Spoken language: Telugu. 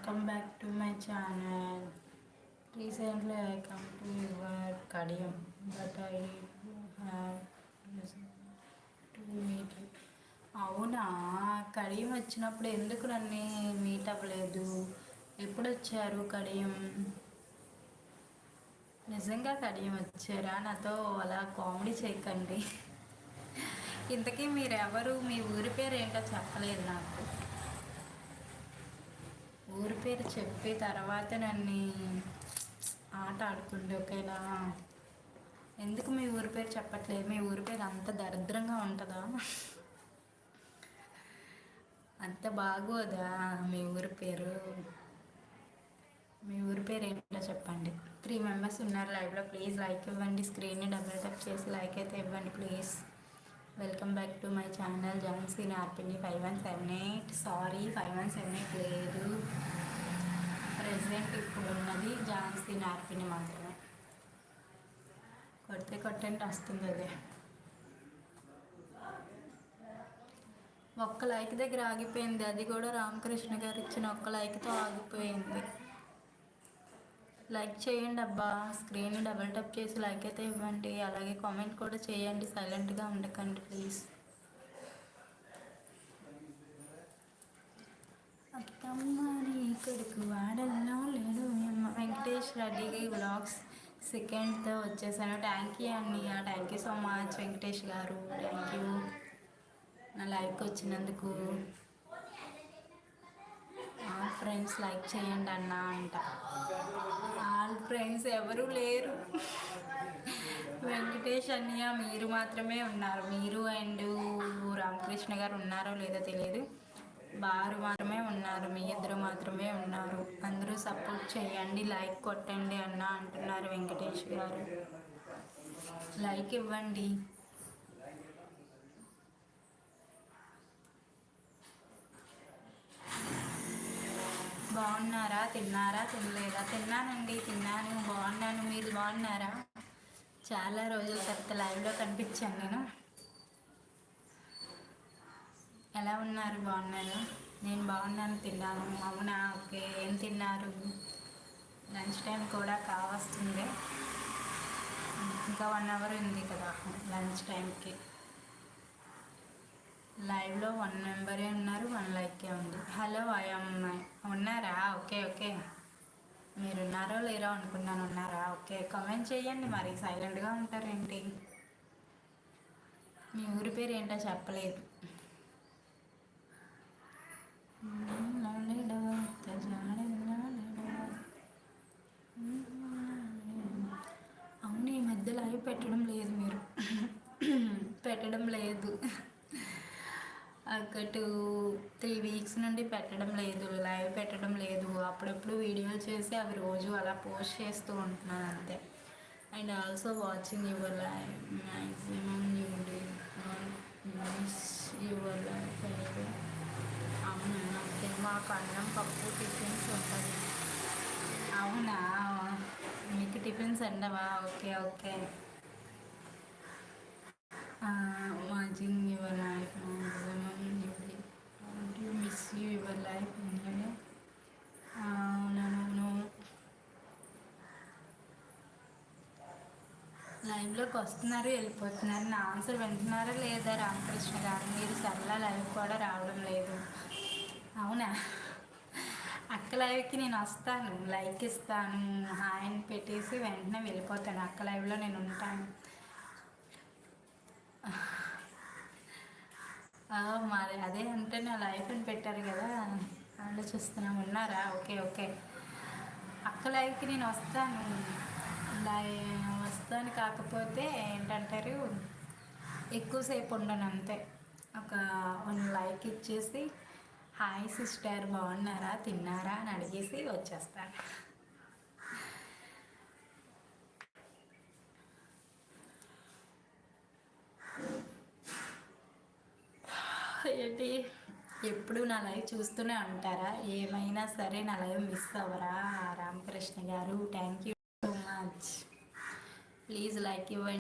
welcome back to my channel. Recently I come to your Kadiyam, but I have to meet you. అవునా, కడియం వచ్చినప్పుడు ఎందుకు నన్ను మీట్ అవ్వలేదు? ఎప్పుడు వచ్చారు కడియం? నిజంగా కడియం వచ్చారా? నాతో అలా కామెడీ చేయకండి. ఇంతకీ మీరెవరు? మీ ఊరి పేరు ఏంటో చెప్పలేదు నాకు. ఊరి పేరు చెప్పి తర్వాత నన్ను ఆట ఆడుకుంటే ఓకేనా? ఎందుకు మీ ఊరి పేరు చెప్పట్లేదు? మీ ఊరి పేరు అంత దరిద్రంగా ఉంటుందా? అంత బాగోదా మీ ఊరి పేరు? మీ ఊరి పేరు ఏంటో చెప్పండి. 3 మెంబర్స్ ఉన్నారు లైవ్లో. ప్లీజ్ లైక్ ఇవ్వండి. స్క్రీన్ని డబుల్ టచ్ చేసి లైక్ అయితే ఇవ్వండి please. Welcome back to my channel Jhansi నార్పిని 5178. సారీ 5178 లేదు, ప్రెసెంట్ ఇప్పుడు ఉన్నది ఝాన్సీ నార్పిని మాత్రమే. కొడితే కొట్టండి వస్తుంది అదే. ఒక్క లైక్ దగ్గర ఆగిపోయింది, అది కూడా రామకృష్ణ గారు ఇచ్చిన ఒక్క లైక్తో ఆగిపోయింది. లైక్ చేయండి అబ్బా, స్క్రీన్ డబుల్ టప్ చేసి లైక్ అయితే ఇవ్వండి. అలాగే కామెంట్ కూడా చేయండి, సైలెంట్గా ఉండకండి ప్లీజ్. అత్తమ్మని కొడుకు వాడల్లో లేడు. వెంకటేష్ రెడ్డి వ్లాగ్స్ సెకండ్తో వచ్చేసాను. థ్యాంక్ యూ అన్నయ్య, thank you so much Venkatesh గారు, థ్యాంక్ యూ నా లైక్ వచ్చినందుకు. ఆల్ ఫ్రెండ్స్ లైక్ చేయండి అన్న అంట. ఆల్ ఫ్రెండ్స్ ఎవరు లేరు. వెంకటేష్ అన్నయ్య మీరు మాత్రమే ఉన్నారు. మీరు అండ్ రామకృష్ణ గారు ఉన్నారో లేదో తెలియదు, బారు మాత్రమే ఉన్నారు. మీ ఇద్దరు మాత్రమే ఉన్నారు. అందరూ సపోర్ట్ చేయండి, లైక్ కొట్టండి అన్న అంటున్నారు వెంకటేష్ గారు. లైక్ ఇవ్వండి. బాగున్నారా? తిన్నారా? తినలేదా? తిన్నానండి, తిన్నాను, బాగున్నాను. మీరు బాగున్నారా? చాలా రోజుల తర్వాత లైవ్లో కనిపించాను నేను. ఎలా ఉన్నారు? బాగున్నాను, నేను బాగున్నాను, తిన్నాను. అవునా, ఓకే. ఏం తిన్నారు? లంచ్ టైం కూడా కావస్తుంది, ఇంకా 1 అవర్ ఉంది కదా లంచ్ టైంకి. లైవ్లో 1 మెంబరే ఉన్నారు, 1 లైకే ఉంది. హలో ఉన్నారా? ఓకే ఓకే, మీరు ఉన్నారో లేరో అనుకున్నాను. ఉన్నారా? ఓకే, కామెంట్ చేయండి. మరి సైలెంట్గా ఉంటారేంటి? మీ ఊరి పేరు ఏంటో చెప్పలేదు. అవును, ఈ మధ్య లైవ్ పెట్టడం లేదు మీరు. పెట్టడం లేదు, ఒక 2-3 వీక్స్ నుండి పెట్టడం లేదు, లైవ్ పెట్టడం లేదు. అప్పుడప్పుడు వీడియోలు చేసి అవి రోజు అలా పోస్ట్ చేస్తూ ఉంటున్నాను అంతే. And also watching your live maximum you'd miss your life anyway. అవునా, ఓకే. మాకు అన్నం పప్పు టిఫిన్స్ ఉంటుంది. అవునా, మీకు టిఫిన్స్ ఉండవా? Okay okay. Watching your life maximum you miss your life anyway. అవును, లైవ్లోకి వస్తున్నారు, వెళ్ళిపోతున్నారు. నా ఆన్సర్ వింటున్నారా లేదా రామకృష్ణ గారు? మీరు సరళ లైవ్ కూడా రావడం లేదు. అవునా, అక్క లైవ్కి నేను వస్తాను, లైక్ ఇస్తాను, హాయ్ అని పెట్టేసి వెంటనే వెళ్ళిపోతాను. అక్క లైవ్లో నేను ఉంటాను. మరి అదే అంటే నా లైఫ్ అని పెట్టారు కదా, ఆలోచిస్తున్నాం. ఉన్నారా? Okay okay. అక్క లైవ్కి నేను వస్తాను, వస్తాను. కాకపోతే ఏంటంటారు, ఎక్కువసేపు ఉండను అంతే. ఒక 1 లైక్ ఇచ్చేసి హాయ్ సిస్టర్ బాగున్నారా, తిన్నారా అని అడిగేసి వచ్చేస్తాను. ఏంటి, ఎప్పుడు నా లైవ్ చూస్తూనే ఉంటారా? ఏమైనా సరే నా లైవ్ మిస్ అవ్వరా రామకృష్ణ గారు? Thank you so much. Please like ఇవ్వండి.